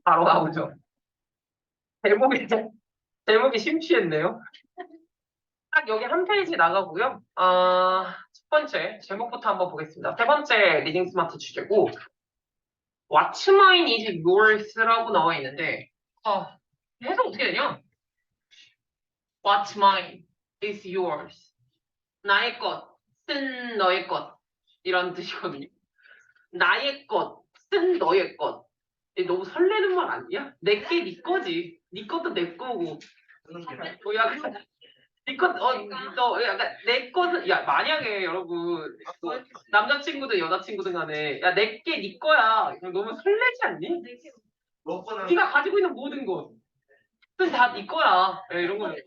바로 나오죠. 제목이, 제목이 심취했네요. 딱 여기 한 페이지 나가고요. 첫 번째, 제목부터 한번 보겠습니다. 세 번째 리딩 스마트 주제고, What's mine is yours라고 나와 있는데, 해석 어떻게 되냐? What's mine is yours. 나의 것, 쓴 너의 것. 이런 뜻이거든요. 나의 것, 쓴 너의 것. 이게 너무 설레는 말 아니야? 내게 네 거지. 네 것도 내 거고. 약간 네 것, 너 약간 내 것은 야 만약에 여러분 뭐, 남자친구든 여자친구든 간에 야 내게 네 거야. 너무 설레지 않니? 네가 가지고 있는 모든 것. 그건 다네 거야. 이런 거. 네.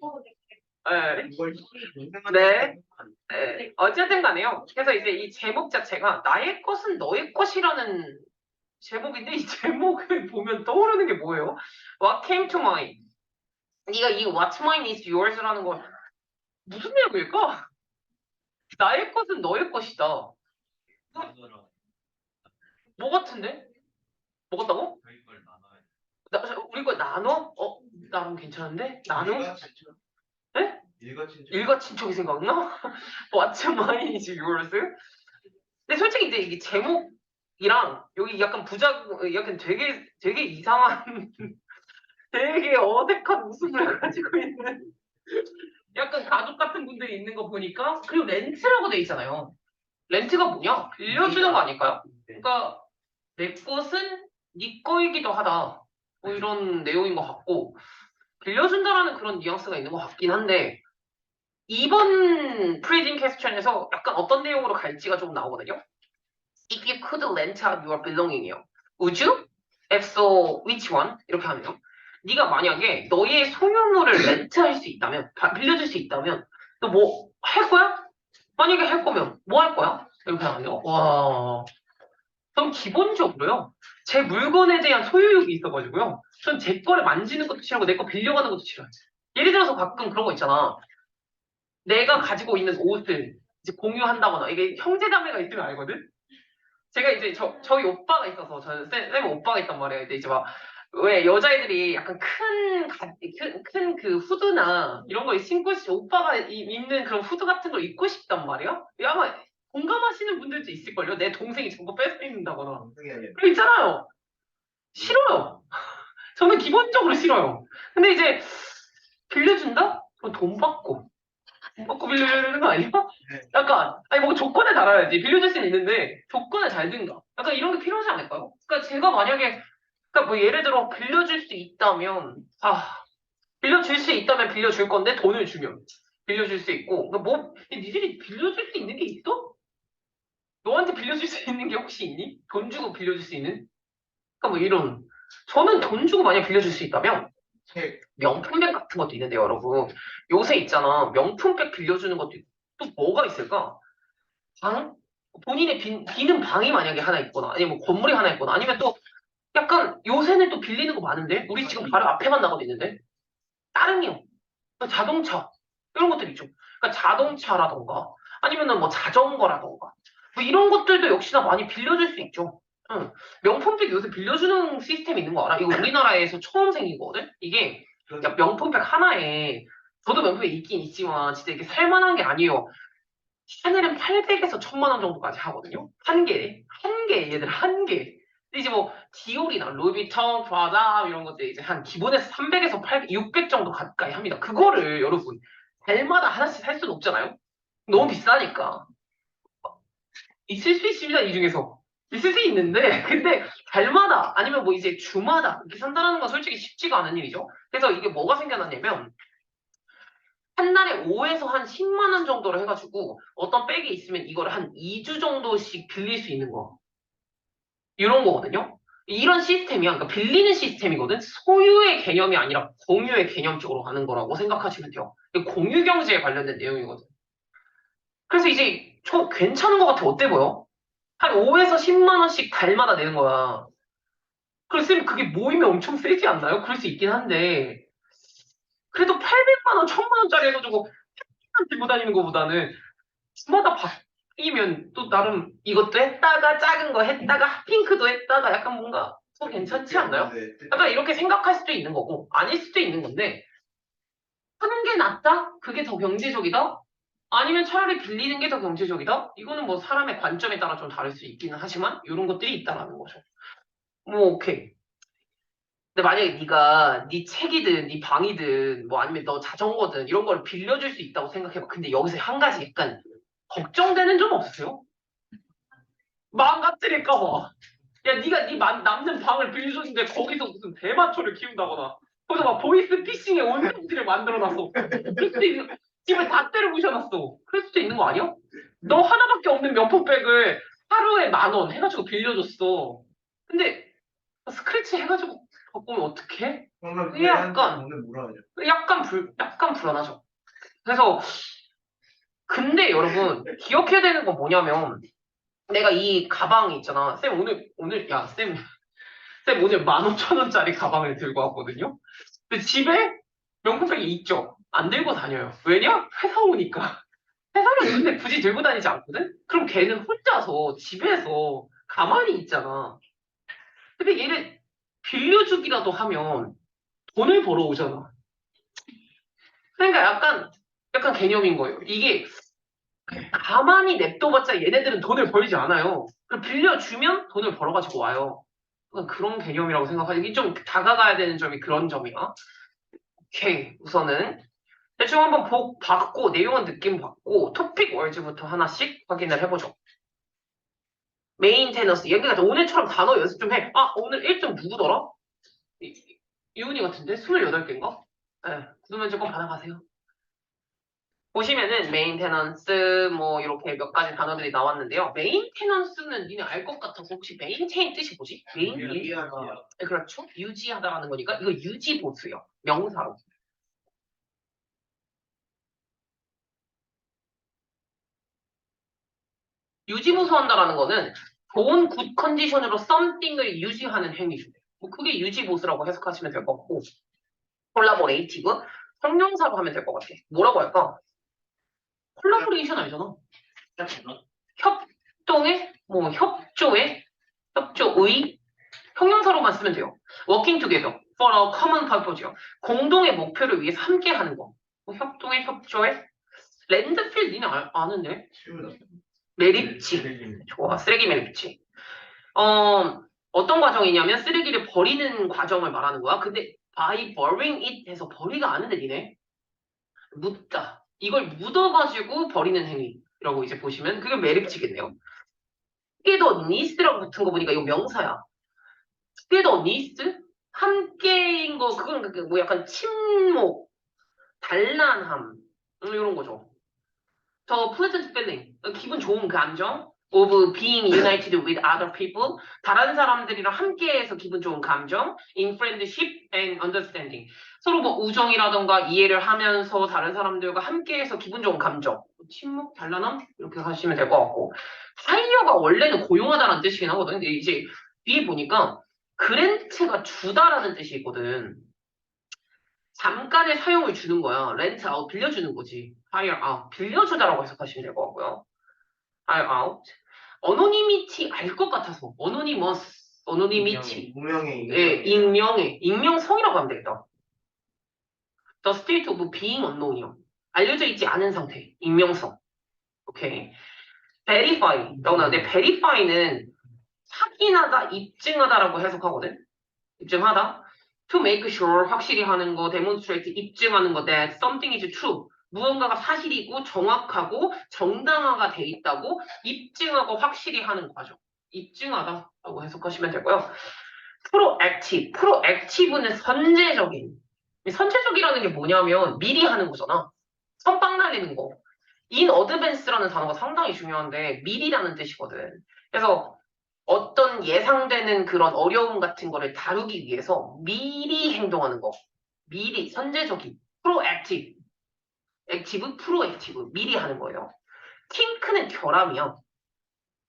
네. 네. 어쨌든 간에요. 그래서 이제 이 제목 자체가 나의 것은 너의 것이라는 제목인데 이 제목을 보면 떠오르는 게 뭐예요? What came to mind? 네가 이 What's mine is yours라는 걸 무슨 내용일까? 나의 것은 너의 것이다. 뭐 같은데? 뭐 같다고? 우리 걸 나눠? 나는 괜찮은데? 나눠? 네? 일가친척이 생각나? What's mine is yours? 근데 솔직히 이제 이게 제목이랑 여기 약간 약간 되게 이상한 되게 어색한 웃음을 가지고 있는 약간 가족 같은 분들이 있는 거 보니까 그리고 렌트라고 돼 있잖아요. 렌트가 뭐냐? 빌려주는 거 아닐까요? 그러니까 내 것은 네 거이기도 하다. 뭐 이런 내용인 것 같고 빌려준다라는 그런 뉘앙스가 있는 것 같긴 한데 이번 프리딩 퀘스천에서 약간 어떤 내용으로 갈지가 좀 나오거든요. If you could rent out your belonging이요. Would you? If so, which one? 이렇게 하네요. 네가 만약에 너의 소유물을 렌트할 수 있다면, 빌려줄 수 있다면, 너 뭐 할 거야? 만약에 할 거면 뭐 할 거야? 이렇게 하네요. 와, 전 기본적으로요. 제 물건에 대한 소유욕이 있어가지고요. 전 제 거를 만지는 것도 싫어하고 내 거 빌려가는 것도 싫어요. 예를 들어서 가끔 그런 거 있잖아. 내가 가지고 있는 옷을 이제 공유한다거나 이게 형제자매가 있으면 알거든. 제가 이제 저희 오빠가 있어서 저는 쌤 오빠가 있단 말이에요. 근데 이제 막 왜 여자애들이 약간 큰 그 후드나 이런 걸 신고 오빠가 입는 그런 후드 같은 걸 입고 싶단 말이에요. 아마 공감하시는 분들도 있을걸요. 내 동생이 저거 뺏어 입는다거나. 그거 있잖아요. 싫어요. 저는 기본적으로 싫어요. 근데 이제 빌려준다? 그럼 돈 받고 빌려주는 거 아니야? 약간, 아니, 뭐 조건에 달아야지. 빌려줄 수는 있는데, 조건을 잘 든가. 약간 이런 게 필요하지 않을까요? 그러니까 제가 만약에, 그러니까 뭐 예를 들어 빌려줄 수 있다면, 빌려줄 수 있다면 빌려줄 건데 돈을 주면 빌려줄 수 있고, 그러니까 뭐, 니들이 빌려줄 수 있는 게 있어? 너한테 빌려줄 수 있는 게 혹시 있니? 돈 주고 빌려줄 수 있는? 그러니까 뭐 이런. 저는 돈 주고 만약 빌려줄 수 있다면, 명품백 같은 것도 있는데요, 여러분. 요새 있잖아. 명품백 빌려주는 것도 있고, 또 뭐가 있을까? 방? 본인의 비는 방이 만약에 하나 있거나, 아니면 뭐 건물이 하나 있거나, 아니면 또 약간 요새는 또 빌리는 거 많은데? 우리 지금 바로 앞에만 나가도 있는데? 다른이요. 자동차. 이런 것들 있죠. 그러니까 자동차라던가, 아니면은 뭐 자전거라던가, 뭐 이런 것들도 역시나 많이 빌려줄 수 있죠. 응. 명품백 요새 빌려주는 시스템이 있는 거 알아? 이거 우리나라에서 처음 생긴 거거든? 이게 그러니까 명품백 하나에, 저도 명품백 있긴 있지만, 진짜 이게 살만한 게 아니에요. 샤넬은 800에서 1000만 원 정도까지 하거든요. 한 개에. 한 개, 얘들 한 개. 근데 이제 뭐, 디올이나 루이비통, 프라다 이런 것들 이제 한 기본에서 300에서 800, 600 정도 가까이 합니다. 그거를 여러분, 달마다 하나씩 살 수는 없잖아요? 너무 비싸니까. 있을 수 있습니다, 이 중에서. 있을 수 있는데, 근데 달마다, 아니면 뭐 이제 주마다 이렇게 산다는 건 솔직히 쉽지가 않은 일이죠. 그래서 이게 뭐가 생겨났냐면, 한 달에 5에서 한 10만 원 정도로 해가지고 어떤 백이 있으면 이걸 한 2주 정도씩 빌릴 수 있는 거. 이런 거거든요. 이런 시스템이야. 그러니까 빌리는 시스템이거든. 소유의 개념이 아니라 공유의 개념 쪽으로 가는 거라고 생각하시면 돼요. 공유 경제에 관련된 내용이거든. 그래서 이제 괜찮은 것 같아. 어때 보여? 한 5에서 10만 원씩 달마다 내는 거야. 그래서 쌤 그게 모이면 엄청 세지 않나요? 그럴 수 있긴 한데 그래도 800만 원, 1000만 원짜리 해가지고 들고 다니는 것보다는 주마다 이면 또 나름 이것도 했다가 작은 거 했다가 핫핑크도 했다가 약간 뭔가 더 괜찮지 않나요? 약간 이렇게 생각할 수도 있는 거고 아닐 수도 있는 건데 하는 게 낫다? 그게 더 경제적이다? 아니면 차라리 빌리는 게 더 경제적이다? 이거는 뭐 사람의 관점에 따라 좀 다를 수 있기는 하지만 이런 것들이 있다라는 거죠. 뭐 오케이. 근데 만약에 네가 네 책이든 네 방이든 뭐 아니면 너 자전거든 이런 걸 빌려줄 수 있다고 생각해봐. 근데 여기서 한 가지 약간 걱정되는 점 없으세요? 망가뜨릴까 봐. 야, 네가 남는 방을 빌려줬는데 거기서 무슨 대마초를 키운다거나 거기서 막 보이스피싱의 원정지를 만들어놨어. 그럴 수도 있는, 집을 다 때려 부셔놨어. 그럴 수도 있는 거 아니야? 너 하나밖에 없는 명품백을 하루에 10,000원 해가지고 빌려줬어. 근데 스크래치 해가지고 갖고 오면 어떡해? 그게 약간 불안하죠. 그래서 근데 여러분 기억해야 되는 건 뭐냐면 내가 이 가방이 있잖아. 쌤 오늘 쌤 오늘 15,000원짜리 가방을 들고 왔거든요. 근데 집에 명품백이 있죠. 안 들고 다녀요. 왜냐? 회사 오니까. 회사는 근데 굳이 들고 다니지 않거든? 그럼 걔는 혼자서 집에서 가만히 있잖아. 근데 얘를 빌려주기라도 하면 돈을 벌어오잖아. 그러니까 약간 개념인 거예요. 이게 가만히 냅둬봤자 얘네들은 돈을 벌지 않아요. 그럼 빌려주면 돈을 벌어가지고 와요. 그런 개념이라고 생각하지. 이게 좀 다가가야 되는 점이 그런 점이야. 오케이. 우선은 대충 한번 받고, 내용은 느낌 받고, 토픽 월즈부터 하나씩 확인을 해보죠. 메인테너스. 얘기가 오늘처럼 단어 연습 좀 해. 아, 오늘 1등 누구더라? 이윤이 같은데? 28개인가? 네. 그러면 조금 받아가세요. 보시면은 메인테넌스 뭐 이렇게 몇 가지 단어들이 나왔는데요. 메인테넌스는 니네 알 것 같아서 혹시 메인테인 뜻이 뭐지? 유지하다. 네, 그렇죠. 유지하다라는 거니까 이거 유지보수요. 명사로. 유지보수한다라는 거는 좋은 굿 컨디션으로 썸띵을 유지하는 행위죠. 뭐 그게 유지보수라고 해석하시면 될 것 같고 콜라보레이티브 형용사로 하면 될 것 같아. 뭐라고 할까? 콜라보레이션 알잖아. 협동의 뭐 협조의 협조의 형용사로만 쓰면 돼요. working together for a common purpose요. 공동의 목표를 위해서 함께 하는 거. 뭐 협동의 협조의 랜드필 니네 아는데? 매립지. 좋아. 쓰레기 매립지. 어떤 과정이냐면 쓰레기를 버리는 과정을 말하는 거야. 근데 by burying it 해서 버리가 아는데 니네? 묻다. 이걸 묻어가지고 버리는 행위라고 이제 보시면 그게 매립지겠네요. together needs라고 붙은 거 보니까 이거 명사야. together needs? 함께인 거 그건 뭐 약간 침묵, 단란함 이런 거죠. 더 pleasant feeling 기분 좋은 감정 of being united with other people 다른 사람들이랑 함께해서 기분 좋은 감정 in friendship and understanding 서로 뭐 우정이라던가 이해를 하면서 다른 사람들과 함께해서 기분 좋은 감정 침묵, 단란함 이렇게 하시면 될 것 같고 하이어가 원래는 고용하다라는 뜻이긴 하거든. 근데 이제 뒤에 보니까 그랜트가 주다라는 뜻이 있거든. 잠깐의 사용을 주는 거야. 렌트 아웃 빌려주는 거지. hire out 빌려주다라고 해석하시면 될 것 같고요. hire out 어노니미티 알 것 같아서 어노니미티 무명의 예, 익명성이라고 하면 되겠다. The state of being unknown이요. 알려져 있지 않은 상태. 익명성. 오케이. verify 나오는데 verify는 확인하다, 입증하다라고 해석하거든. 입증하다. To make sure 확실히 하는 거, demonstrate 입증하는 거 that something is true. 무언가가 사실이고 정확하고 정당화가 돼 있다고 입증하고 확실히 하는 과정. 입증하다라고 해석하시면 되고요. proactive는 선제적인. 선제적이라는 게 뭐냐면 미리 하는 거잖아. 선빵 날리는 거. in advance라는 단어가 상당히 중요한데 미리라는 뜻이거든. 그래서 어떤 예상되는 그런 어려움 같은 거를 다루기 위해서 미리 행동하는 거. 미리, 선제적인, proactive, active, proactive, 미리 하는 거예요. think는 결함이야.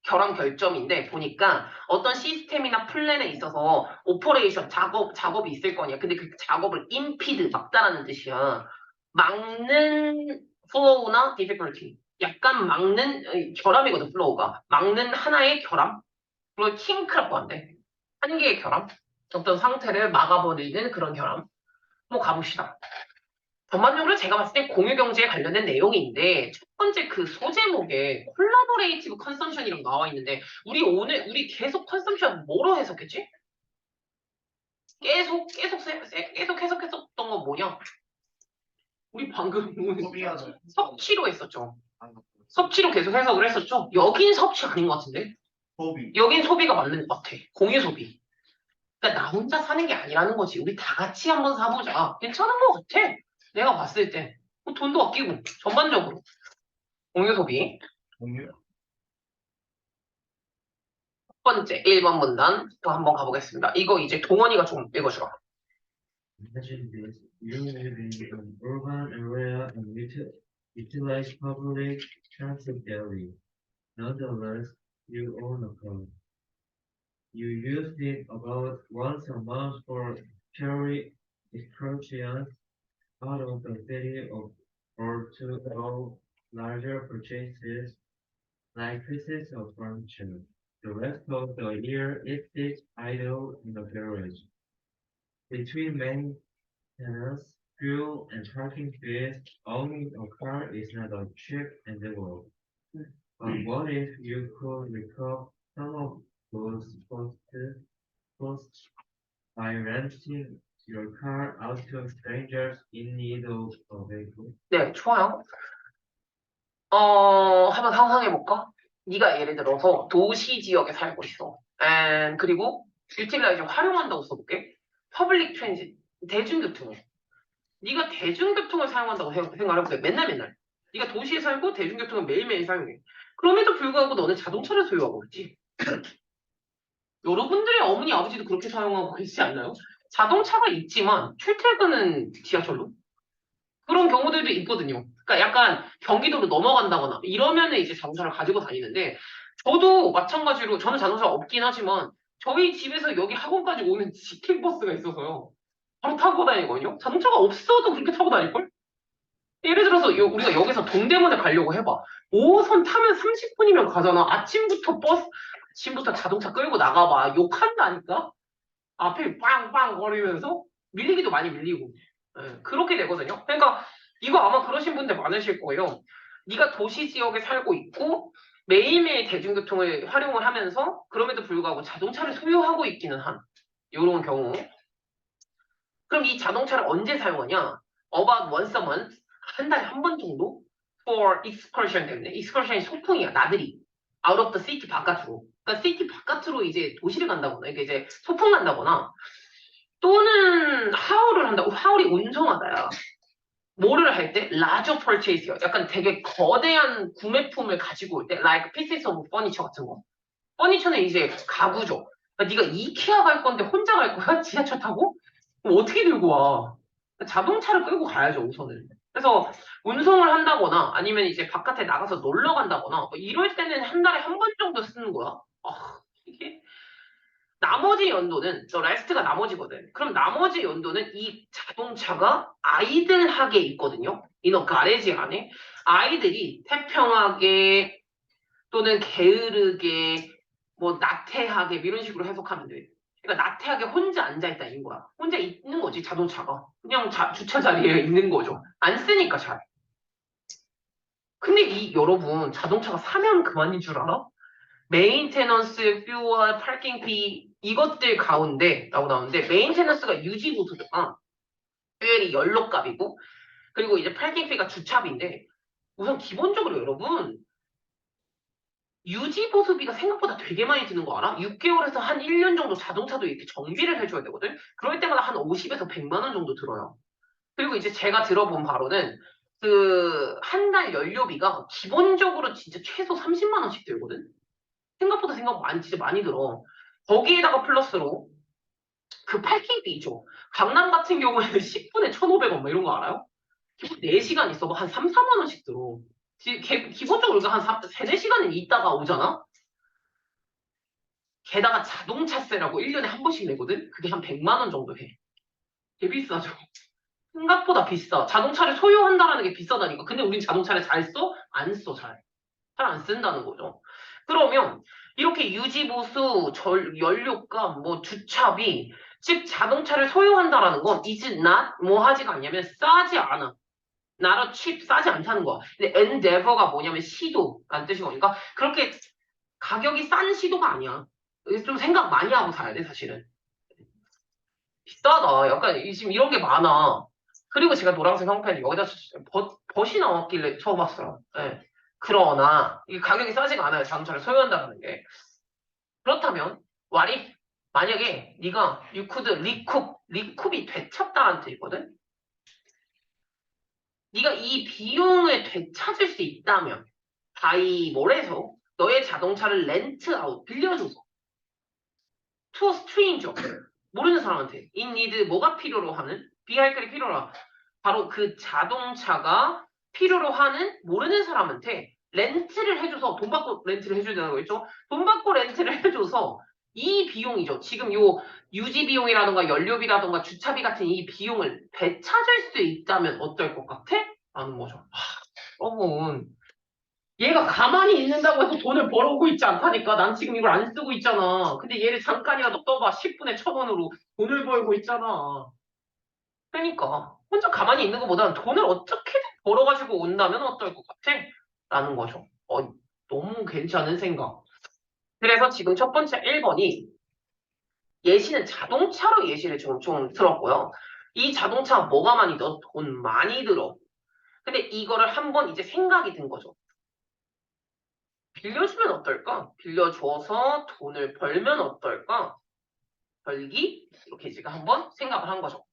결함 결점인데 보니까 어떤 시스템이나 플랜에 있어서 오퍼레이션, 작업이 있을 거냐. 근데 그 작업을 impede, 막다라는 뜻이야. 막는 flow나 difficulty. 약간 막는 결함이거든, 플로우가. 막는 하나의 결함. 그걸 킹크라고 한대. 한 개의 결함. 어떤 상태를 막아버리는 그런 결함. 한번 가봅시다. 전반적으로 제가 봤을 때 공유경제에 관련된 내용인데, 첫 번째 그 소제목에 콜라보레이티브 컨섬션이라고 나와 있는데, 우리 계속 컨섬션 뭐로 해석했지? 계속 해석했었던 건 뭐냐? 우리 방금 소비하는 섭취로 했었죠. 섭취로 계속 해석을 했었죠. 여긴 섭취 아닌 것 같은데? 소비. 여긴 소비가 맞는 것 같아. 공유 소비. 그러니까 나 혼자 사는 게 아니라는 거지. 우리 다 같이 한번 사보자. 괜찮은 것 같아. 내가 봤을 때. 돈도 아끼고, 전반적으로. 공유 소비. 공유. 첫 번째, 1번 문단. 또 한번 가보겠습니다. 이거 이제 동원이가 좀 읽어주라. Imagine this, you live in an urban area and utilize public transit daily. Nonetheless, you own a car. You use it about once a month for carry excursions out of the city or to go larger purchases like pieces of furniture. The rest of the year it sits idle in the garage. Between maintenance, fuel, and parking fees, owning a car is not a cheap endeavor. But what if you could recoup some of those costs by renting your car out to strangers in need of a vehicle? 네, 좋아요. 한번 상상해볼까? 네가 예를 들어서 도시 지역에 살고 있어. 그리고 유틸라이저 활용한다고 써볼게. 퍼블릭 트랜짓, 대중교통을. 네가 대중교통을 사용한다고 생각해보세요. 맨날. 네가 도시에 살고 대중교통을 매일매일 사용해. 그럼에도 불구하고 너는 자동차를 소유하고 있지. 여러분들의 어머니, 아버지도 그렇게 사용하고 계시지 않나요? 자동차가 있지만 출퇴근은 지하철로? 그런 경우들도 있거든요. 그러니까 약간 경기도로 넘어간다거나 이러면은 이제 자동차를 가지고 다니는데 저도 마찬가지로 저는 자동차가 없긴 하지만 저희 집에서 여기 학원까지 오는 직행버스가 있어서요. 바로 타고 다니거든요. 자동차가 없어도 그렇게 타고 다닐걸? 예를 들어서 우리가 여기서 동대문에 가려고 해봐. 5호선 타면 30분이면 가잖아. 아침부터 자동차 끌고 나가봐. 욕한다니까? 앞에 빵빵 거리면서 밀리기도 많이 밀리고. 그렇게 되거든요. 그러니까 이거 아마 그러신 분들 많으실 거예요. 네가 도시 지역에 살고 있고 매일매일 대중교통을 활용을 하면서 그럼에도 불구하고 자동차를 소유하고 있기는 한 이런 경우. 그럼 이 자동차를 언제 사용하냐? About once a month, 한 달에 한 번 정도? For excursion 때문에. excursion이 소풍이야, 나들이. Out of the city 바깥으로. 그러니까 city 바깥으로 이제 도시를 간다거나, 이게 이제 소풍 간다거나, 또는 하울을 한다고. 하울이 운송하다야. 뭐를 할 때? larger purchase요. 약간 되게 거대한 구매품을 가지고 올 때, like pieces of furniture 같은 거. 퍼니처는 이제 가구죠. 그러니까 네가 이케아 갈 건데 혼자 갈 거야? 지하철 타고? 그럼 어떻게 들고 와? 자동차를 끌고 가야죠, 우선은. 그래서 운송을 한다거나 아니면 이제 바깥에 나가서 놀러 간다거나 뭐 이럴 때는 한 달에 한 번 정도 쓰는 거야. 이게 나머지 연도는 저 레스트가 나머지거든. 그럼 나머지 연도는 이 자동차가 아이들하게 있거든요. 이너 가레지 안에 아이들이 태평하게 또는 게으르게 뭐 나태하게 이런 식으로 해석하면 돼. 그러니까 나태하게 혼자 앉아있다는 거야. 혼자 있는 거지 자동차가. 그냥 주차 자리에 있는 거죠. 안 쓰니까 잘. 근데 여러분 자동차가 사면 그만인 줄 알아? 메인테넌스, 퓨어, 파킹비 이것들 가운데 라고 나오는데 메인테넌스가 유지보수잖아. 퓨엘이 연료값이고 그리고 이제 파킹비가 주차비인데 우선 기본적으로 여러분 유지 보수비가 생각보다 되게 많이 드는 거 알아? 6개월에서 한 1년 정도 자동차도 이렇게 정비를 해줘야 되거든? 그럴 때마다 한 50에서 100만 원 정도 들어요. 그리고 이제 제가 들어본 바로는 그 한 달 연료비가 기본적으로 진짜 최소 30만 원씩 들거든? 진짜 많이 들어. 거기에다가 플러스로 그 파킹비죠. 강남 같은 경우에는 10분에 1,500원 뭐 이런 거 알아요? 기본 4시간 있어. 뭐 한 3, 4만 원씩 들어. 기본적으로 우리가 한 3, 4시간은 있다가 오잖아? 게다가 자동차세라고 1년에 한 번씩 내거든? 그게 한 100만 원 정도 해. 되게 비싸죠. 생각보다 비싸. 자동차를 소유한다라는 게 비싸다니까. 근데 우린 자동차를 잘 써? 안 써, 잘. 잘 안 쓴다는 거죠. 그러면 이렇게 유지보수, 연료값, 뭐 주차비, 즉 자동차를 소유한다라는 건 is not 뭐 하지가 않냐면 싸지 않아. not a cheap, 싸지 않다는 거야. 근데 endeavor가 뭐냐면 시도라는 뜻인 거니까 그렇게 가격이 싼 시도가 아니야. 좀 생각 많이 하고 사야 돼, 사실은. 비싸다. 약간 지금 이런 게 많아. 그리고 제가 노란색 형편이 여기다 벗이 나왔길래 처음 봤어요. 예. 그러나 이 가격이 싸지가 않아요. 자동차를 소유한다는 게. 그렇다면 와리 만약에 네가 you could 리쿱이 되찾다라는 뜻이거든. 네가 이 비용을 되찾을 수 있다면 바이 뭘해서 너의 자동차를 렌트 아웃 빌려줘서 to a stranger 모르는 사람한테 in need 뭐가 필요로 하는 비할글이 필요로 하는 바로 그 자동차가 필요로 하는 모르는 사람한테 렌트를 해줘서 돈 받고 렌트를 해주는 거겠죠? 돈 받고 렌트를 해줘서 이 비용이죠. 지금 요 유지 비용이라던가 연료비라던가 주차비 같은 이 비용을 되찾을 수 있다면 어떨 것 같아? 라는 거죠. 여러분 얘가 가만히 있는다고 해서 돈을 벌어오고 있지 않다니까. 난 지금 이걸 안 쓰고 있잖아. 근데 얘를 잠깐이라도 떠봐. 10분에 1,000원으로 돈을 벌고 있잖아. 그러니까 혼자 가만히 있는 것보다는 돈을 어떻게든 벌어가지고 온다면 어떨 것 같아? 라는 거죠. 너무 괜찮은 생각. 그래서 지금 첫 번째 1번이 예시는 자동차로 예시를 좀 들었고요. 이 자동차 뭐가 많이 들어? 돈 많이 들어. 근데 이거를 한번 이제 생각이 든 거죠. 빌려주면 어떨까? 빌려줘서 돈을 벌면 어떨까? 벌기? 이렇게 제가 한번 생각을 한 거죠.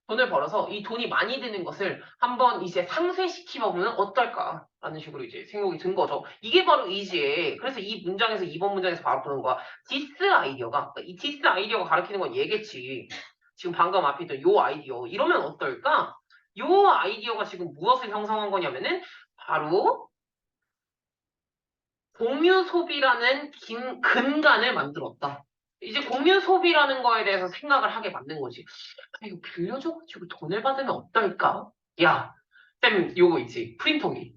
돈을 벌어서 이 돈이 많이 드는 것을 한번 이제 상쇄시키면 어떨까? 라는 식으로 이제 생각이 든 거죠. 이게 바로 이지에 그래서 이 문장에서 2번 문장에서 바로 보는 거야. 디스 아이디어가 이 디스 아이디어가 가리키는 건 얘겠지. 지금 방금 앞에 있던 요 아이디어 이러면 어떨까? 요 아이디어가 지금 무엇을 형성한 거냐면은 바로 공유 소비라는 근간을 만들었다. 이제 공유 소비라는 거에 대해서 생각을 하게 만든 거지. 아, 이거 빌려줘가지고 돈을 받으면 어떨까? 야, 쌤, 요거 있지. 프린터기.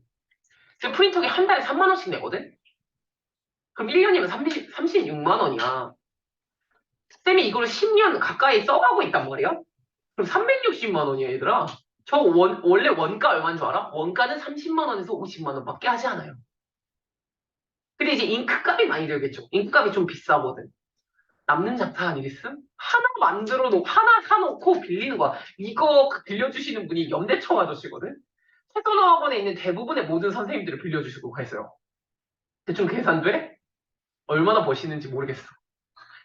지금 프린터기 한 달에 3만 원씩 내거든? 그럼 1년이면 36만 원이야. 쌤이 이거를 10년 가까이 써가고 있단 말이야? 그럼 360만 원이야, 얘들아. 원래 원가 얼마인 줄 알아? 원가는 30만 원에서 50만 원밖에 하지 않아요. 근데 이제 잉크값이 많이 들겠죠. 잉크값이 좀 비싸거든. 남는 장사 아니겠음? 하나 사놓고 빌리는 거야. 이거 빌려주시는 분이 연대청 아저씨거든? 태권학원에 있는 대부분의 모든 선생님들을 빌려주시고 가있어요. 대충 계산돼? 얼마나 버시는지 모르겠어.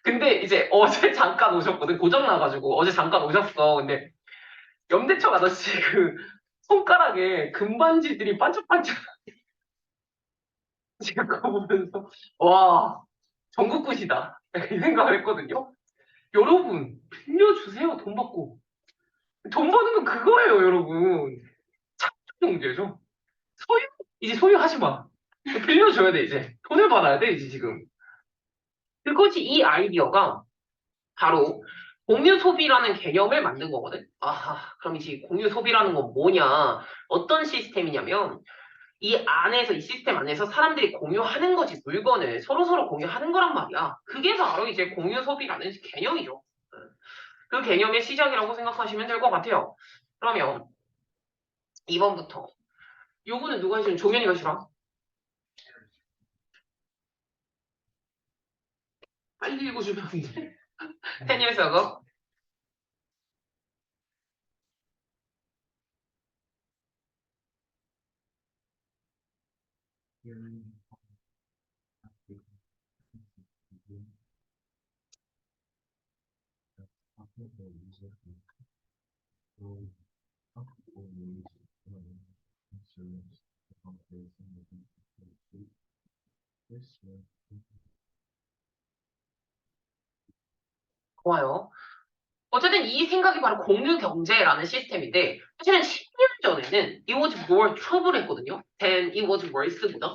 근데 이제 어제 잠깐 오셨거든. 고장 나가지고 어제 잠깐 오셨어. 근데 염대청 아저씨 그 손가락에 금반지들이 반짝반짝 제가 그거 보면서 와 전국굿이다. 이 생각을 했거든요. 여러분 빌려주세요. 돈 받고. 돈 버는 건 그거예요, 여러분. 창조경제죠. 소유, 이제 소유하지 마. 빌려줘야 돼, 이제. 돈을 받아야 돼, 이제 지금. 그것이 이 아이디어가 바로 공유 소비라는 개념을 만든 거거든. 아하, 그럼 이제 공유 소비라는 건 뭐냐? 어떤 시스템이냐면, 이 시스템 안에서 사람들이 공유하는 거지, 물건을. 서로서로 공유하는 거란 말이야. 그게 바로 이제 공유 소비라는 개념이죠. 그 개념의 시작이라고 생각하시면 될 것 같아요. 그러면 2번부터. 요거는 누가 해주는 종현이가 싫어? 빨리 읽어주면 안 돼? 10 years ago? 좋아요. 어쨌든 이 생각이 바로 공유 경제라는 시스템인데 사실은 10년 전에는 it was more trouble했거든요. than it was worse보다.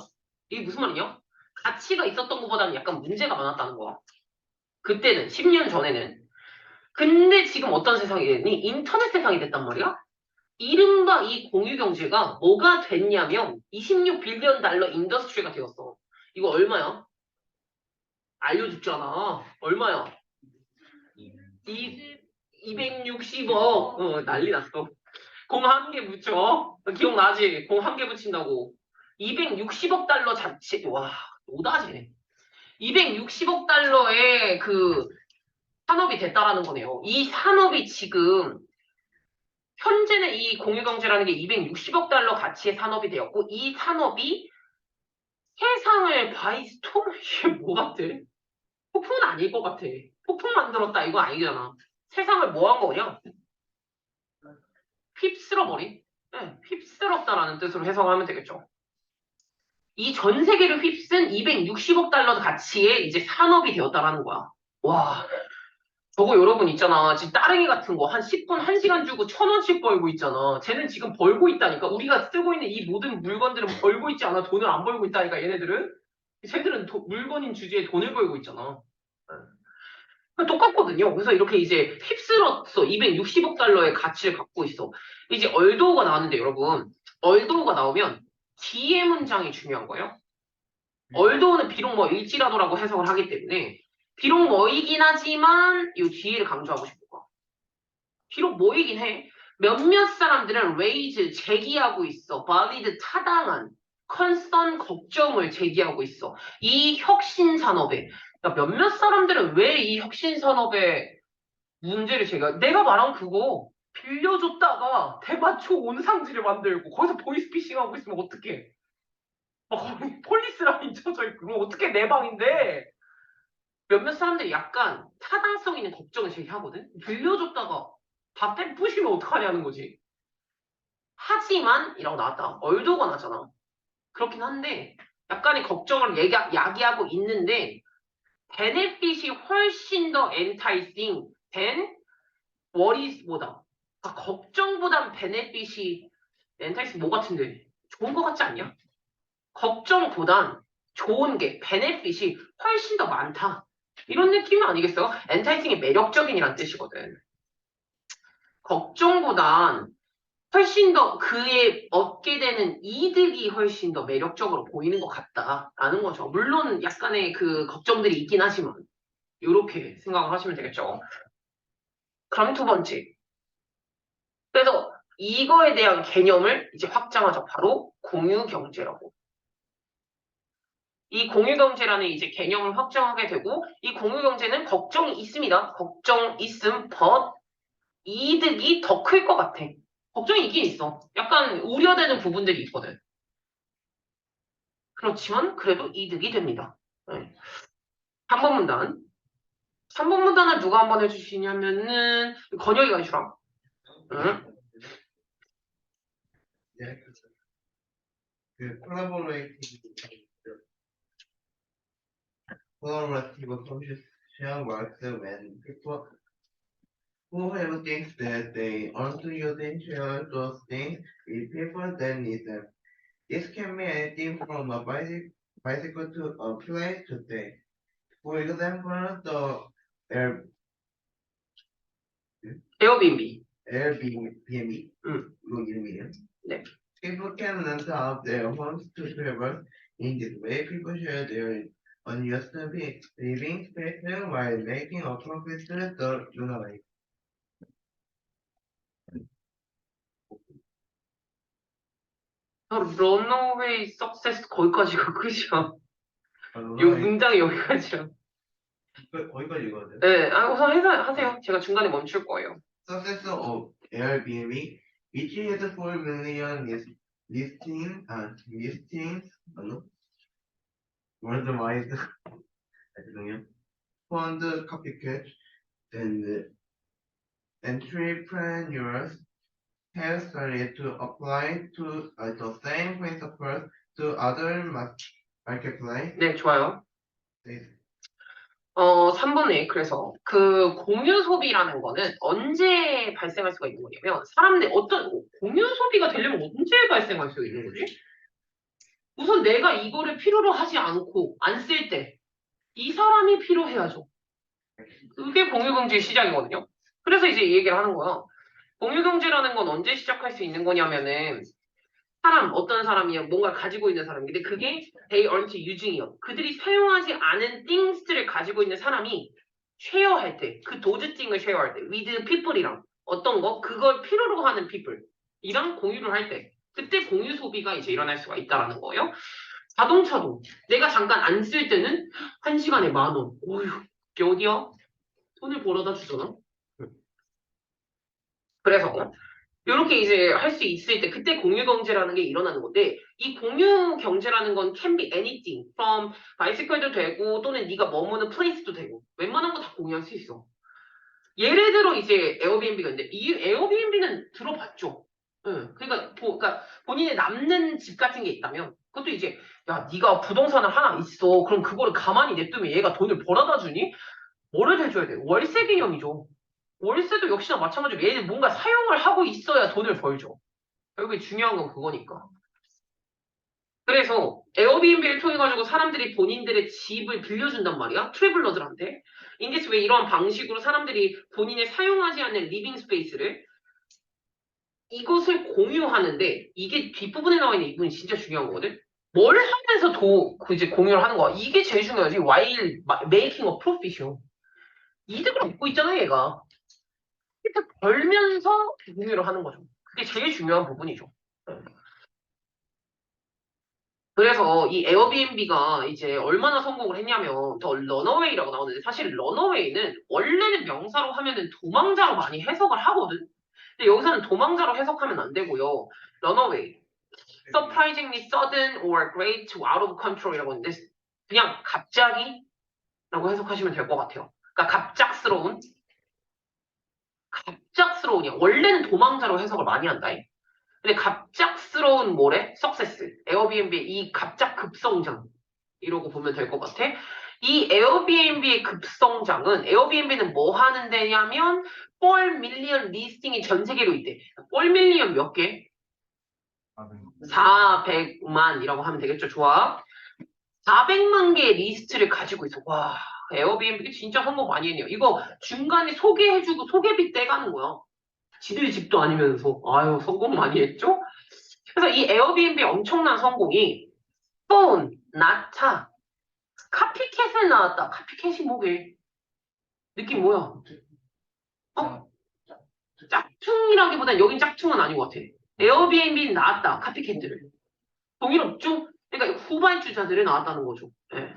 이게 무슨 말이냐? 가치가 있었던 것보다는 약간 문제가 많았다는 거야. 그때는 10년 전에는. 근데 지금 어떤 세상이 됐니? 인터넷 세상이 됐단 말이야. 이른바 이 공유경제가 뭐가 됐냐면 26빌리언 달러 인더스트리가 되었어. 이거 얼마야? 알려줬잖아. 얼마야? 260억. 난리 났어. 공 한 개 붙여. 기억나지? 공 한 개 붙인다고. 260억 달러 자체, 와, 노다지네. 260억 달러의 그 산업이 됐다라는 거네요. 이 산업이 지금, 현재는 이 공유경제라는 게 260억 달러 가치의 산업이 되었고, 이 산업이 세상을 바이스톰? 이게 뭐 같아? 폭풍은 아닐 것 같아. 폭풍 만들었다, 이거 아니잖아. 세상을 뭐 한 거냐? 휩쓸어버린? 네, 휩쓸었다라는 뜻으로 해석하면 되겠죠. 이 전 세계를 휩쓴 260억 달러 가치의 이제 산업이 되었다라는 거야. 와, 저거 여러분 있잖아. 지금 따릉이 같은 거 한 10분, 1시간 주고 1,000원씩 벌고 있잖아. 쟤는 지금 벌고 있다니까. 우리가 쓰고 있는 이 모든 물건들은 벌고 있지 않아. 돈을 안 벌고 있다니까, 얘네들은. 쟤들은 물건인 주제에 돈을 벌고 있잖아. 똑같거든요. 그래서 이렇게 이제 휩쓸었어. 260억 달러의 가치를 갖고 있어. 이제 얼도어가 나왔는데 여러분, 얼도어가 나오면 뒤에 문장이 중요한 거예요. 얼도어는 비록 뭐 일지라도라고 해석을 하기 때문에 비록 뭐이긴 하지만 이 뒤에를 강조하고 싶은 거야. 비록 뭐이긴 해. 몇몇 사람들은 raise 제기하고 있어. valid 타당한 concern 걱정을 제기하고 있어. 이 혁신 산업에 그러니까 몇몇 사람들은 왜 이 혁신 산업에 문제를 제기해? 내가 말한 그거 빌려줬다가 대마초 온상지를 만들고 거기서 보이스피싱 하고 있으면 어떡해? 거기 폴리스 라인 쳐져 있고 그럼 어떻게 내 방인데? 몇몇 사람들이 약간 타당성 있는 걱정을 제기하거든? 빌려줬다가 다 떼부시면 어떡하냐는 거지. 하지만 이라고 나왔다. 얼도가 나잖아. 그렇긴 한데 약간의 걱정을 야기하고 있는데 베네핏이 훨씬 더 enticing than worries보다 걱정보단 베네핏이 enticing 뭐 같은데 좋은 거 같지 않냐? 걱정보단 좋은 게 베네핏이 훨씬 더 많다. 이런 느낌 아니겠어요? 엔타이싱이 매력적인이란 뜻이거든. 걱정보단 훨씬 더 그의 얻게 되는 이득이 훨씬 더 매력적으로 보이는 것 같다라는 거죠. 물론 약간의 그 걱정들이 있긴 하지만 이렇게 생각을 하시면 되겠죠. 그럼 두 번째. 그래서 이거에 대한 개념을 이제 확장하죠. 바로 공유경제라고. 이 공유경제라는 이제 개념을 확정하게 되고 이 공유경제는 걱정이 있습니다. 걱정 있음, but 이득이 더 클 것 같아. 걱정이 있긴 있어. 약간 우려되는 부분들이 있거든. 그렇지만 그래도 이득이 됩니다. 네. 3번 문단. 3번 문단을 누가 한번 해주시냐면은 건혁이가 해주라. 응? 네, 그 collaborative social works when people who have things that they want to use and share those things with people that need them. This can be anything from a bicycle to a place to stay. For example, the Air, 에어비앤비. Airbnb, 응. 이거 이름이에요? 네. People can rent out their homes to travel. In this way, people share their unused living space while making a profit to the lunar. 런어웨이 석세스 거기까지가 끝이야. 아, 요 lunar 문장이 여기까지야. 거기까지 읽어야 돼. 네, 우선 하세요. 제가 중간에 멈출 거예요. Success of Airbnb, which has 4 million listings, worldwide. 죄송해요. Fund copycat and entrepreneurs have started to apply to the same principles to other marketplaces. 네, 좋아요. 3번에 그래서 그 공유 소비라는 거는 언제 발생할 수가 있는 거냐면 사람들 어떤 공유 소비가 되려면 언제 발생할 수 있는 거지? 우선 내가 이거를 필요로 하지 않고 안 쓸 때 이 사람이 필요해야죠. 그게 공유경제의 시작이거든요. 그래서 이제 이 얘기를 하는 거야. 공유경제라는 건 언제 시작할 수 있는 거냐면은 어떤 사람이야 뭔가 가지고 있는 사람인데 그게 they aren't using이요. 그들이 사용하지 않은 things를 가지고 있는 사람이 쉐어할 때, 그 도즈띵을 쉐어할 때, with people이랑 어떤 거 그걸 필요로 하는 people 이랑 공유를 할 때, 그때 공유 소비가 이제 일어날 수가 있다라는 거예요. 자동차도 내가 잠깐 안 쓸 때는 1시간에 10,000원. 어휴, 이게 어디야? 돈을 벌어다 주잖아. 그래서 이렇게 이제 할 수 있을 때 그때 공유 경제라는 게 일어나는 건데 이 공유 경제라는 건 can be anything from bicycle도 되고 또는 네가 머무는 place도 되고 웬만한 거 다 공유할 수 있어. 예를 들어 이제 에어비앤비가 있는데 이 에어비앤비는 들어봤죠. 응. 그러니까 본인의 남는 집 같은 게 있다면 그것도 이제 야 네가 부동산을 하나 있어. 그럼 그거를 가만히 냅두면 얘가 돈을 벌어다 주니? 뭐를 해줘야 돼? 월세 개념이죠. 월세도 역시나 마찬가지로 얘는 뭔가 사용을 하고 있어야 돈을 벌죠. 결국에 중요한 건 그거니까. 그래서 에어비앤비를 통해 가지고 사람들이 본인들의 집을 빌려준단 말이야. 트래블러들한테. 인디스 왜 이런 방식으로 사람들이 본인의 사용하지 않는 리빙 스페이스를 이것을 공유하는데 이게 뒷부분에 나와 있는 이 부분이 진짜 중요한 거거든. 뭘 하면서 그 이제 공유를 하는 거야. 이게 제일 중요하지. While making a profit이요. 이득을 얻고 있잖아, 얘가. 이렇게 벌면서 공유를 하는 거죠. 그게 제일 중요한 부분이죠. 그래서 이 에어비앤비가 이제 얼마나 성공을 했냐면 더 런어웨이라고 나오는데 사실 런어웨이는 원래는 명사로 하면은 도망자로 많이 해석을 하거든. 근데 여기서는 도망자로 해석하면 안 되고요. 런어웨이, surprisingly sudden or great to out of control이라고 하는데 그냥 갑자기라고 해석하시면 될 것 같아요. 그러니까 갑작스러운이야. 원래는 도망자로 해석을 많이 한다. 근데 갑작스러운 뭐래? 석세스. 에어비앤비의 이 갑작 급성장. 이러고 보면 될 것 같아. 이 에어비앤비의 급성장은 에어비앤비는 뭐 하는 데냐면 4 밀리언 리스팅이 전 세계로 있대. 4 밀리언 몇 개? 400만이라고 하면 되겠죠. 좋아. 400만 개의 리스트를 가지고 있어. 와, 에어비앤비 진짜 성공 많이 했네요. 이거 중간에 소개해주고 소개비 떼가는 거야. 지들 집도 아니면서. 아유, 성공 많이 했죠? 그래서 이 에어비앤비 엄청난 성공이 폰, 나타, 카피캣에 나왔다. 카피캣이 뭐게? 느낌 뭐야? 어? 짝퉁이라기보단 여긴 짝퉁은 아닌 것 같아. 에어비앤비 나왔다. 카피캣들을. 동일없죠? 그러니까 후발주자들이 나왔다는 거죠. 예.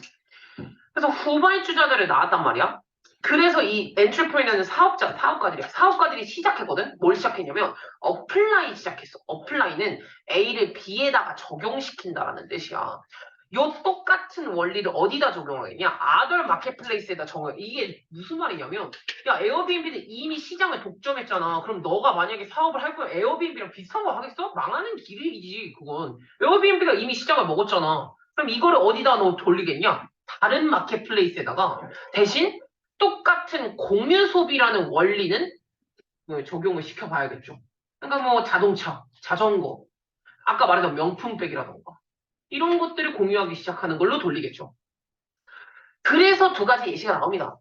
그래서 후발주자들이 나왔단 말이야. 그래서 이 엔트레프리너는 사업가들이야. 사업가들이 시작했거든? 뭘 시작했냐면 어플라이 시작했어. 어플라이는 A를 B에다가 적용시킨다라는 뜻이야. 요 똑같은 원리를 어디다 적용하겠냐? 아덜 마켓플레이스에다 적용해. 이게 무슨 말이냐면 야 에어비앤비는 이미 시장을 독점했잖아. 그럼 너가 만약에 사업을 할 거야 에어비앤비랑 비슷한 거 하겠어? 망하는 길이지 그건. 에어비앤비가 이미 시장을 먹었잖아. 그럼 이거를 어디다 너 돌리겠냐? 다른 마켓플레이스에다가 대신 똑같은 공유 소비라는 원리는 적용을 시켜봐야겠죠. 그러니까 뭐 자동차, 자전거, 아까 말했던 명품백이라던가 이런 것들을 공유하기 시작하는 걸로 돌리겠죠. 그래서 두 가지 예시가 나옵니다.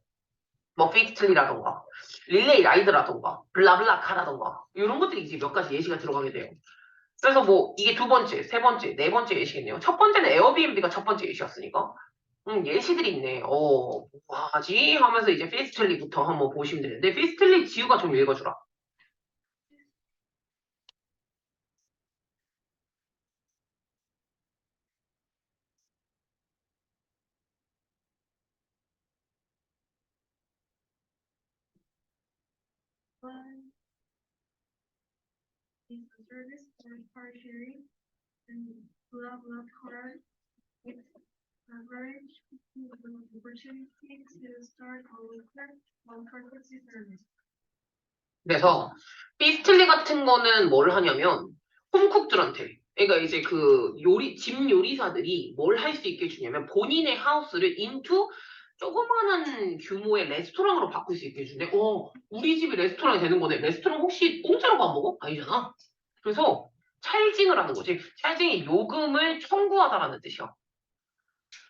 뭐 픽스트리라던가 릴레이 라이드라던가 블라블라카라던가 이런 것들이 이제 몇 가지 예시가 들어가게 돼요. 그래서 뭐 이게 두 번째, 세 번째, 네 번째 예시겠네요. 첫 번째는 에어비앤비가 첫 번째 예시였으니까 예시들이 있네. 뭐하지? 하면서 이제 피스틀리부터 한번 보시면 되는데 피스틀리 지우가 좀 읽어주라. One is the service for car sharing and blah blah car. It's average opportunity to start on car taxi service. 그래서 피스틀리 같은 거는 뭘 하냐면 홈쿡들한테 그러니까 이제 그 집 요리사들이 뭘 할 수 있게 주냐면 본인의 하우스를 인투 조그마한 규모의 레스토랑으로 바꿀 수 있게 해준대. 우리 집이 레스토랑이 되는 거네. 레스토랑 혹시 공짜로 밥 먹어? 아니잖아. 그래서 찰징을 하는 거지. 찰징이 요금을 청구하다라는 뜻이야.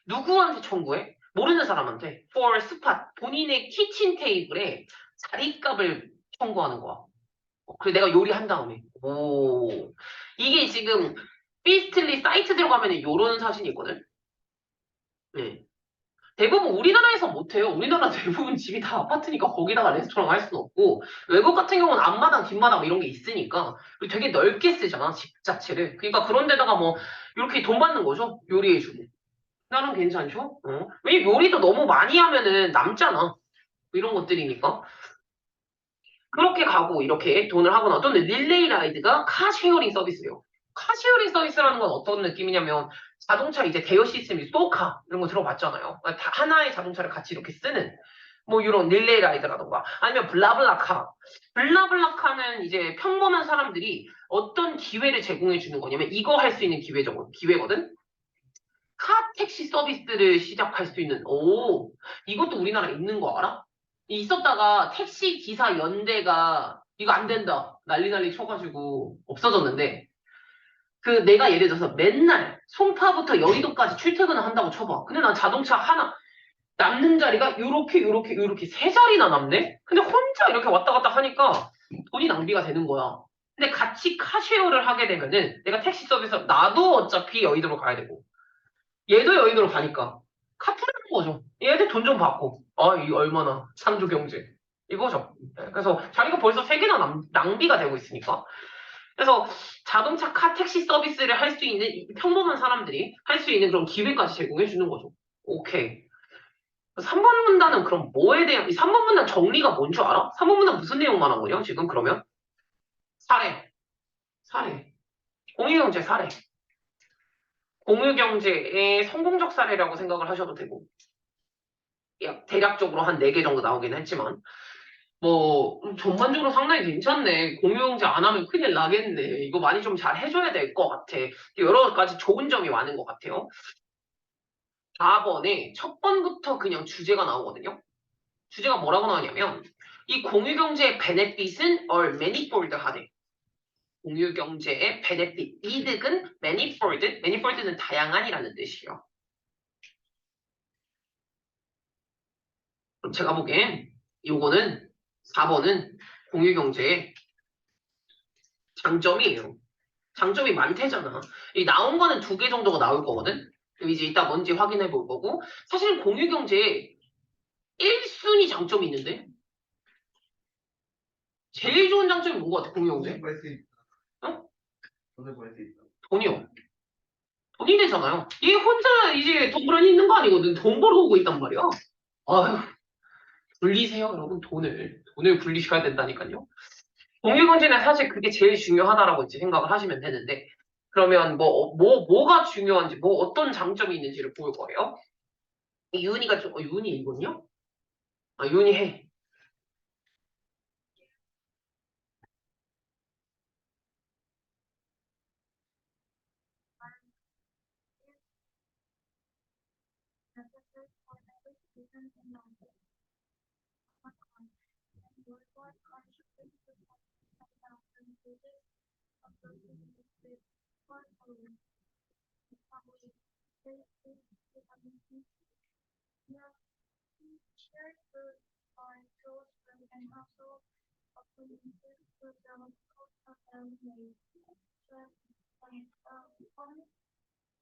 누구한테 청구해? 모르는 사람한테. For spot. 본인의 키친 테이블에 자리값을 청구하는 거야. 그리고 내가 요리한 다음에. 이게 지금 피스틀리 사이트 들어가면 요런 사진이 있거든? 네. 대부분 우리나라에서 못해요. 우리나라 대부분 집이 다 아파트니까 거기다가 레스토랑 할 수는 없고, 외국 같은 경우는 앞마당, 뒷마당 이런 게 있으니까, 그리고 되게 넓게 쓰잖아, 집 자체를. 그러니까 그런 데다가 뭐, 이렇게 돈 받는 거죠. 요리해주고. 나는 괜찮죠? 왜냐면 요리도 너무 많이 하면은 남잖아. 이런 것들이니까. 그렇게 가고 이렇게 돈을 하거나 또는 릴레이 라이드가 카쉐어링 서비스예요. 카쉐어링 서비스라는 건 어떤 느낌이냐면 자동차 이제 대여 시스템이 소카 이런 거 들어봤잖아요. 그러니까 다 하나의 자동차를 같이 이렇게 쓰는 뭐 이런 릴레이 라이드라던가 아니면 블라블라카. 블라블라카는 이제 평범한 사람들이 어떤 기회를 제공해 주는 거냐면 이거 할 수 있는 기회거든. 카 택시 서비스를 시작할 수 있는, 이것도 우리나라에 있는 거 알아? 있었다가 택시 기사 연대가 이거 안 된다. 난리 쳐가지고 없어졌는데, 그 내가 예를 들어서 맨날 송파부터 여의도까지 출퇴근을 한다고 쳐봐. 근데 난 자동차 하나, 남는 자리가 요렇게 세 자리나 남네? 근데 혼자 이렇게 왔다 갔다 하니까 돈이 낭비가 되는 거야. 근데 같이 카쉐어를 하게 되면은 내가 택시 서비스 나도 어차피 여의도로 가야 되고 얘도 여의도로 가니까 카풀하는 거죠. 얘한테 돈 좀 받고 이거 얼마나 창조 경제 이거죠. 네, 그래서 자기가 벌써 세 개나 낭비가 되고 있으니까 그래서 자동차 카 택시 서비스를 할 수 있는 평범한 사람들이 할 수 있는 그런 기회까지 제공해 주는 거죠. 오케이. 3번 문단은 그럼 뭐에 대한 이 3번 문단 정리가 뭔 줄 알아? 3번 문단 무슨 내용 말한 거냐 지금 그러면? 사례 공유경제 사례 공유경제의 성공적 사례라고 생각을 하셔도 되고 대략적으로 한 4개 정도 나오긴 했지만 뭐 전반적으로 상당히 괜찮네. 공유경제 안 하면 큰일 나겠네. 이거 많이 좀 잘 해줘야 될 것 같아. 여러 가지 좋은 점이 많은 것 같아요. 4번에 첫 번부터 그냥 주제가 나오거든요. 주제가 뭐라고 나오냐면 이 공유경제의 베네핏은 manifold 하대. 공유경제의 베네핏, 이득은 manifold는 다양한이라는 뜻이에요. 그럼 제가 보기엔 요거는 4번은 공유경제의 장점이에요. 장점이 많대잖아. 이 나온 거는 2개 정도가 나올 거거든? 그럼 이제 이따 뭔지 확인해 볼 거고. 사실 공유경제에 1순위 장점이 있는데? 제일 좋은 장점이 뭔 것 같아, 공유경제? 어? 돈이요. 돈이 되잖아요. 얘 혼자 이제 덩그러니 있는 거 아니거든. 돈 벌어오고 있단 말이야. 아휴, 굴리세요, 여러분. 돈을 굴리셔야 된다니까요. 공유경제는 사실 그게 제일 중요하다라고 이제 생각을 하시면 되는데, 그러면 뭐가 중요한지, 어떤 장점이 있는지를 볼 거예요. 윤희가 윤희 이거냐? 윤희 해.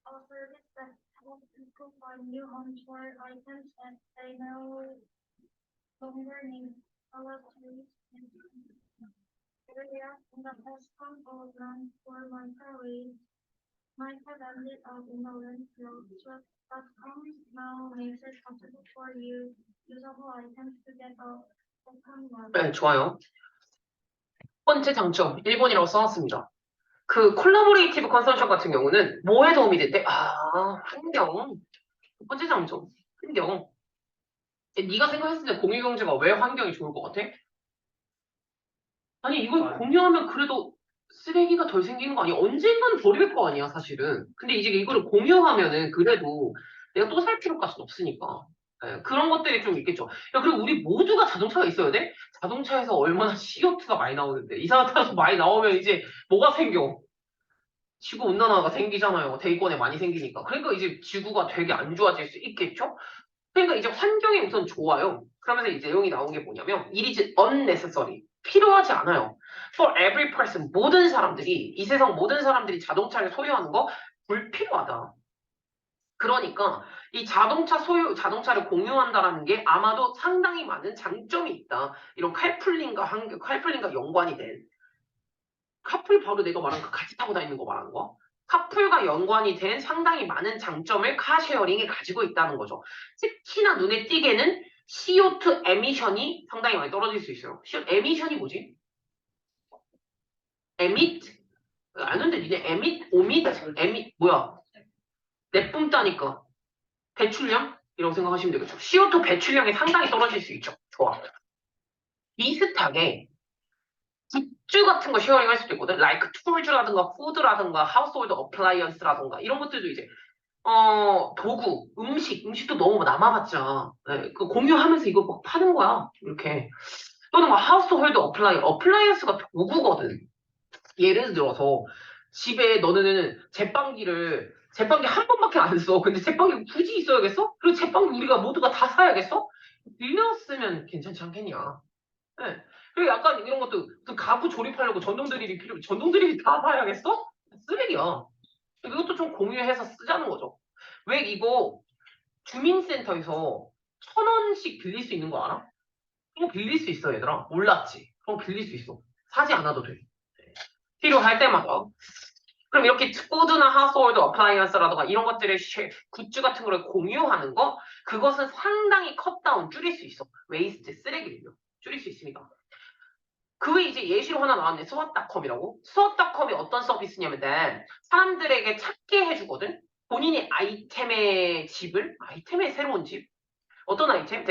A service that helps people find new homes for items that they no longer need. Electronics and area in the Western Oregon for microwave. Microwave of Inland Road.com now makes it possible for you usable items to get a second one. 네, 좋아요. 첫 번째 장점, 1번이라고 써놨습니다. 그 콜라보레이티브 컨설션 같은 경우는 뭐에 도움이 된대? 환경. 첫 번째 장점, 환경. 네가 생각했을 때 공유경제가 왜 환경이 좋을 것 같아? 아니 이걸 공유하면 그래도 쓰레기가 덜 생기는 거 아니야? 언젠가는 버릴 거 아니야 사실은. 근데 이제 이거를 공유하면은 그래도 내가 또 살 필요까지는 없으니까. 그런 것들이 좀 있겠죠. 야, 그리고 우리 모두가 자동차가 있어야 돼? 자동차에서 얼마나 CO2가 많이 나오는데 이산화탄소 많이 나오면 이제 뭐가 생겨? 지구온난화가 생기잖아요. 대기권에 많이 생기니까. 그러니까 이제 지구가 되게 안 좋아질 수 있겠죠? 그러니까 이제 환경이 우선 좋아요. 그러면서 이제 내용이 나온 게 뭐냐면 it is unnecessary. 필요하지 않아요. For every person. 모든 사람들이 이 세상 모든 사람들이 자동차를 소유하는 거 불필요하다. 그러니까 이 자동차를 공유한다라는 게 아마도 상당히 많은 장점이 있다. 이런 칼플링과 연관이 된 카풀 바로 내가 말한 거 같이 타고 다니는 거 말하는 거. 카풀과 연관이 된 상당히 많은 장점을 카쉐어링이 가지고 있다는 거죠. 특히나 눈에 띄게는 CO2 에미션이 상당히 많이 떨어질 수 있어요. 에미션이 뭐지? 에밋? 아는데 니네 에밋 뭐야? 내뿜다니까. 배출량? 이라고 생각하시면 되겠죠. CO2 배출량이 상당히 떨어질 수 있죠. 좋아. 비슷하게 굿즈 같은 거 쉐어링 할 수도 있거든. like tools라든가 food라든가 household appliance라든가 이런 것들도 이제 도구, 음식도 너무 남아봤자 네, 그 공유하면서 이거 막 파는 거야. 이렇게 또는 뭐 household appliance가 도구거든. 예를 들어서 집에 너는 제빵기 한 번밖에 안 써. 근데 제빵기 굳이 있어야겠어? 그리고 제빵기 우리가 모두가 다 사야겠어? 빌려 쓰면 괜찮지 않겠냐? 네. 그리고 약간 이런 것도 그 가구 조립하려고 전동 드릴이 다 사야겠어? 쓰레기야. 이것도 좀 공유해서 쓰자는 거죠. 왜 이거 주민센터에서 1,000원씩 빌릴 수 있는 거 알아? 그냥 빌릴 수 있어, 얘들아. 몰랐지? 그럼 빌릴 수 있어. 사지 않아도 돼. 필요할 때마다. 그럼 이렇게 푸드나 하우스홀드 어플라이언스라든가 이런 것들의 굿즈 같은 걸 공유하는 거, 그것은 상당히 컷다운, 줄일 수 있어. 웨이스트, 쓰레기를요. 줄일 수 있습니다. 그 외에 이제 예시로 하나 나왔네. 스왓닷컴이라고. 스왓닷컴이 어떤 서비스냐면 사람들에게 찾게 해주거든. 본인이 아이템의 새로운 집. 어떤 아이템?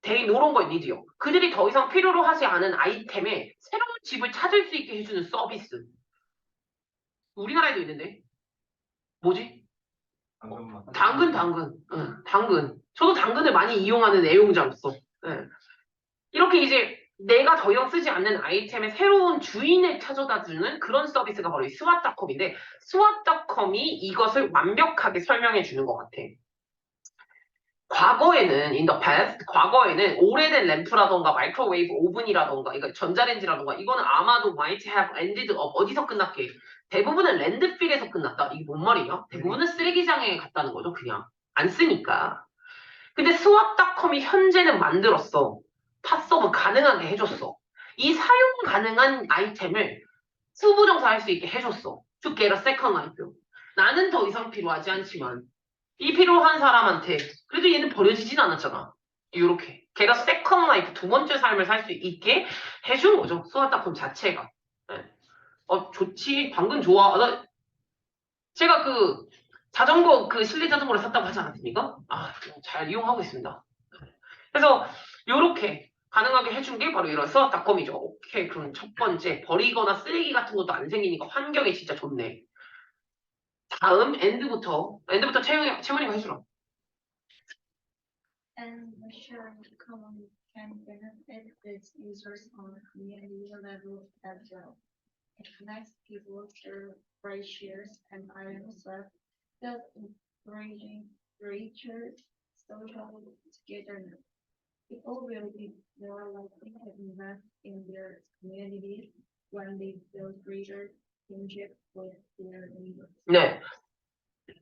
They no longer need요. 그들이 더 이상 필요로 하지 않은 아이템에 새로운 집을 찾을 수 있게 해주는 서비스. 우리나라에도 있는데. 뭐지? 당근. 응, 당근. 저도 당근을 많이 이용하는 애용자로서. 응. 이렇게 이제 내가 더 이상 쓰지 않는 아이템의 새로운 주인을 찾아다주는 그런 서비스가 바로 이 스왓닷컴인데 스왓닷컴이 이것을 완벽하게 설명해 주는 것 같아. 과거에는 in the past, 과거에는 오래된 램프라던가 마이크로웨이브 오븐이라던가 이거 전자레인지라던가 이거는 아마도 might have ended up 어디서 끝났게 대부분은 랜드필에서 끝났다. 이게 뭔 말이야? 대부분은 쓰레기장에 갔다는 거죠. 그냥 안 쓰니까. 근데 스왑닷컴이 현재는 만들었어. 팟서브 가능하게 해줬어. 이 사용 가능한 아이템을 수부정사할 수 있게 해줬어. To get a second life. 나는 더 이상 필요하지 않지만 이 필요한 사람한테 그래도 얘는 버려지진 않았잖아. 이렇게 걔가 second life 두 번째 삶을 살 수 있게 해준 거죠. 스왑닷컴 자체가. 네. 좋지. 방금 좋아. 제가 그 자전거 실내 자전거를 샀다고 하지 않았습니까? 잘 이용하고 있습니다. 그래서 요렇게 가능하게 해준 게 바로 이런 스왑닷컴이죠. 오케이, 그럼 첫 번째 버리거나 쓰레기 같은 것도 안 생기니까 환경이 진짜 좋네. 다음 엔드부터 채원이가 해주라. And the sharing economy can benefit its users on a community level as well. It connects people through ride shares and items that thus encouraging greater social togetherness. People will be more likely to invest in their communities when they feel greater kinship with their neighbors. 네,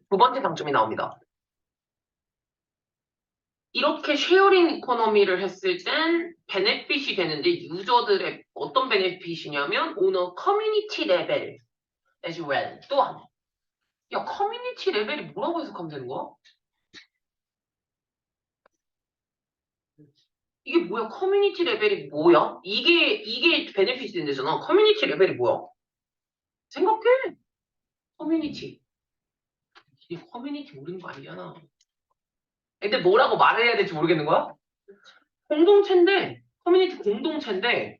두 번째 장점이 나옵니다. 이렇게 쉐어링 이코노미를 했을 땐 베네핏이 되는데 유저들의 어떤 베네핏이냐면 오너 커뮤니티 레벨 as well. 또한 야 커뮤니티 레벨이 뭐라고 해석하면 되는 거야? 이게 뭐야? 커뮤니티 레벨이 뭐야? 이게 베네핏이 된대잖아. 커뮤니티 레벨이 뭐야? 생각해. 커뮤니티. 이 커뮤니티 모르는 거 아니잖아. 근데 뭐라고 말을 해야 될지 모르겠는 거야? 커뮤니티 공동체인데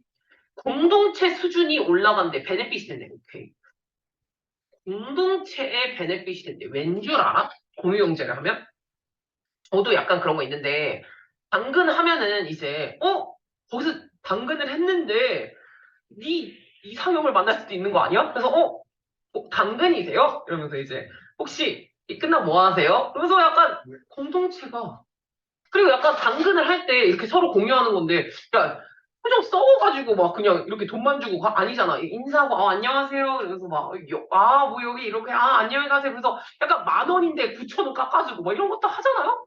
공동체 수준이 올라간대. 베네핏이 된대. 오케이. 공동체의 베네핏이 된대. 왠 줄 알아? 공유경제를 하면? 저도 약간 그런 거 있는데 당근 하면은 이제 거기서 당근을 했는데 네 이상형을 만날 수도 있는 거 아니야? 그래서 당근이세요? 이러면서 이제 혹시 이 끝나고 뭐 하세요? 그래서 약간 공동체가 그리고 약간 당근을 할 때 이렇게 서로 공유하는 건데, 야, 표정 썩어가지고 막 그냥 이렇게 돈만 주고 아니잖아. 인사하고, 안녕하세요. 이러면서 막, 뭐 여기 이렇게, 안녕히 가세요. 그래서 약간 10,000원인데 9,000원 깎아주고 막 이런 것도 하잖아요?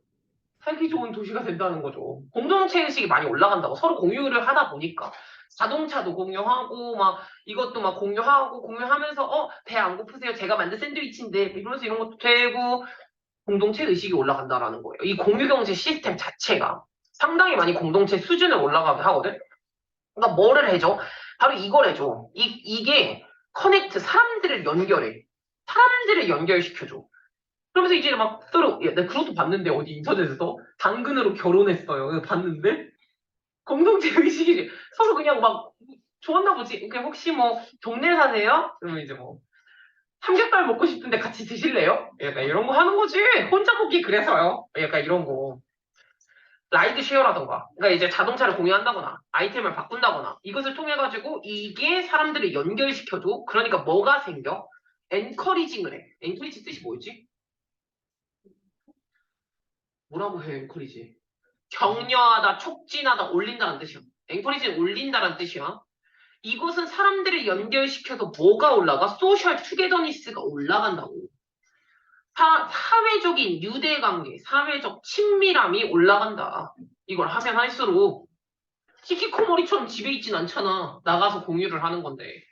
살기 좋은 도시가 된다는 거죠. 공동체 의식이 많이 올라간다고 서로 공유를 하다 보니까. 자동차도 공유하고, 막 이것도 막 공유하면서, 배 안 고프세요? 제가 만든 샌드위치인데, 이러면서 이런 것도 되고, 공동체 의식이 올라간다라는 거예요. 이 공유경제 시스템 자체가 상당히 많이 공동체 수준을 올라가게 하거든. 그러니까 뭐를 해줘? 바로 이걸 해줘. 이게 커넥트, 사람들을 연결해. 사람들을 연결시켜줘. 그러면서 이제 막 서로, 야, 내가 그것도 봤는데, 어디 인터넷에서 당근으로 결혼했어요. 그래서 봤는데 공동체 의식이 서로 그냥 막 좋았나 보지. 그냥 혹시 뭐 동네 사세요? 그러면 이제 뭐 삼겹살 먹고 싶은데 같이 드실래요? 약간 이런 거 하는 거지. 혼자 먹기 그래서요. 약간 이런 거. 라이드 쉐어라던가. 그러니까 이제 자동차를 공유한다거나, 아이템을 바꾼다거나, 이것을 통해가지고 이게 사람들을 연결시켜줘. 그러니까 뭐가 생겨? 엔커리징을 해. 엔커리지 뜻이 뭐였지? 뭐라고 해, 엔커리지? 격려하다, 촉진하다, 올린다는 뜻이야. 엔커리지는 올린다는 뜻이야. 이것은 사람들을 연결시켜서 뭐가 올라가? 소셜 투게더니스가 올라간다고. 사회적인 유대관계, 사회적 친밀함이 올라간다. 이걸 하면 할수록 히키코모리처럼 집에 있진 않잖아. 나가서 공유를 하는 건데.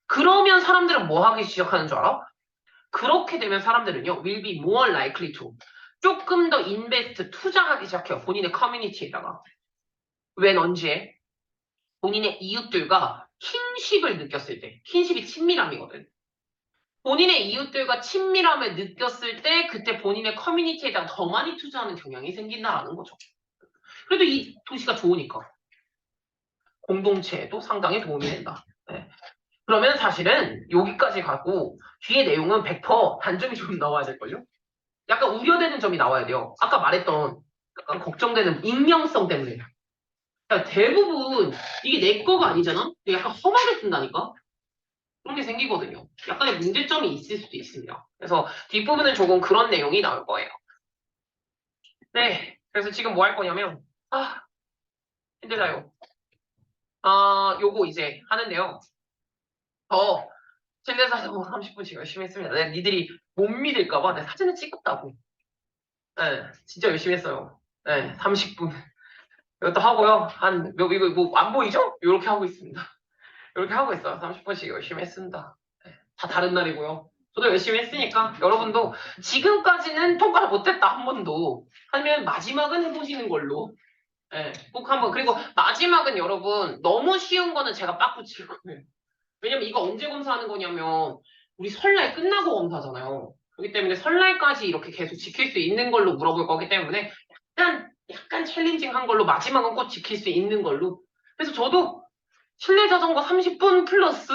그러면 사람들은 뭐 하기 시작하는 줄 알아? 그렇게 되면 사람들은요, will be more likely to. 조금 더 인베스트, 투자하기 시작해요. 본인의 커뮤니티에다가. 웬 언제? 본인의 이웃들과 킨십을 느꼈을 때. 킨십이 친밀함이거든. 본인의 이웃들과 친밀함을 느꼈을 때 그때 본인의 커뮤니티에다가 더 많이 투자하는 경향이 생긴다라는 거죠. 그래도 이 도시가 좋으니까 공동체에도 상당히 도움이 된다. 네. 그러면 사실은 여기까지 가고 뒤에 내용은 100% 단점이 좀 나와야 될걸요? 약간 우려되는 점이 나와야 돼요. 아까 말했던 약간 걱정되는 익명성 때문에. 그러니까 대부분 이게 내 거가 아니잖아? 약간 험하게 쓴다니까? 그런 게 생기거든요. 약간의 문제점이 있을 수도 있습니다. 그래서 뒷부분은 조금 그런 내용이 나올 거예요. 네. 그래서 지금 뭐 할 거냐면, 힘들어요. 요거 이제 하는데요. 젠데사에서 30분씩 열심히 했습니다. 니들이 못 믿을까봐 내가 사진을 찍었다고. 네, 진짜 열심히 했어요. 네, 30분. 이것도 하고요. 이거 뭐 안 보이죠? 이렇게 하고 있습니다. 이렇게 하고 있어요. 30분씩 열심히 했습니다. 네, 다 다른 날이고요. 저도 열심히 했으니까 여러분도 지금까지는 통과를 못했다 한 번도 하면 마지막은 해보시는 걸로. 네, 꼭 한번. 그리고 마지막은 여러분 너무 쉬운 거는 제가 빡 붙일 거예요. 왜냐면 이거 언제 검사하는 거냐면 우리 설날 끝나고 검사잖아요. 그렇기 때문에 설날까지 이렇게 계속 지킬 수 있는 걸로 물어볼 거기 때문에 약간 챌린징한 걸로 마지막은 꼭 지킬 수 있는 걸로. 그래서 저도 실내 자전거 30분 플러스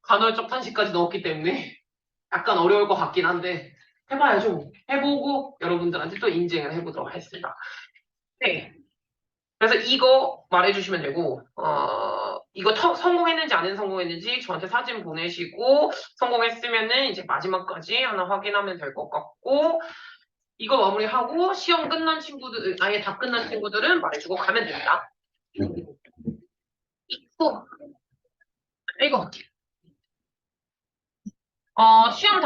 간헐적 단식까지 넣었기 때문에 약간 어려울 것 같긴 한데 해봐야죠. 해보고 여러분들한테 또 인증을 해보도록 하겠습니다. 네. 그래서 이거 말해주시면 되고, 이거 성공했는지 안 성공했는지 저한테 사진 보내시고, 성공했으면은 이제 마지막까지 하나 확인하면 될 것 같고, 이거 마무리하고, 시험 끝난 친구들, 아예 다 끝난 친구들은 말해주고 가면 됩니다. 이거, 시험